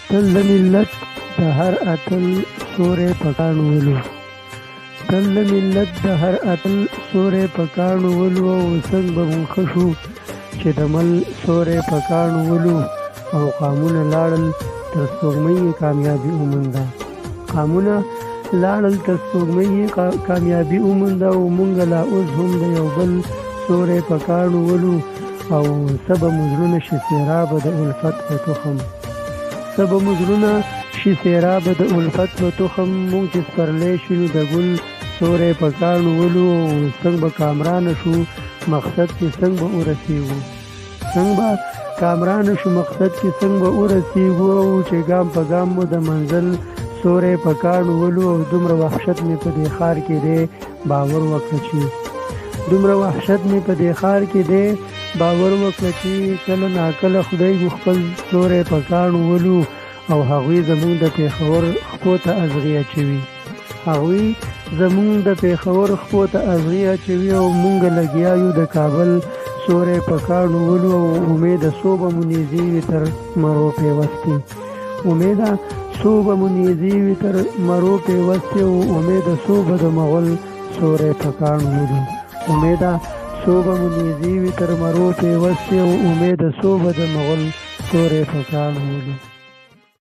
تل د ملت د هر اتل سوری په کاڼو ولو، تل د ملت د هر اتل سوری په کاڼو ولو. او څنګ به مونږ ښه شو چې د مل سوری په کاڼو ولو. او قامونه لاړل تر سپوږمۍ یې کامیابي ومونده، قامونه لاړل تر سپوږمۍ یې کامیابي ومونده. او مونږ لا اوس هم د یو بل سوری په کاڼو ولو. او سبا مزرونه شي سیرابه د الفت په تخم، سبا مزرونه شي سیرابه د الفت په تخم. مونږ چې سپرلی شي نو د ګل سوری په کاڼو ولو. او څنګه به کامرانه شو مقصد کې څنګه به ورسېږو، څنګه به کامرانه شو مقصد کې څنګه به ورسېږو. او چې ګام په ګام مو د منزل سوری په کاڼو ولو. او دومره وحشت مې په دې ښار کې دی باور وکړه چې، دومره وحشت مې په دې ښار کې دی باور وکړه چې کله ناکله خدای مو خپل سوری په کاڼو ولو. او هغوی زمونږ د پېښور خپو ته ازغي اچوي، هغوی زمونږ د پېښور خپو ته ازغي اچوي. او مونږ لګیا یو د کابل سوری په کاڼو ولو. او امیده څو به مو نیزې وي تر مرو پیوستې، امیده څو به مو نیزې وي تر مرو پیوستې. او امیده څو به د مغل سوری په کاڼو ولو، امیده څو به مو نیزې وي تر مرو پیوستې. او امیده څو به د مغل سوری په کاڼو ولو.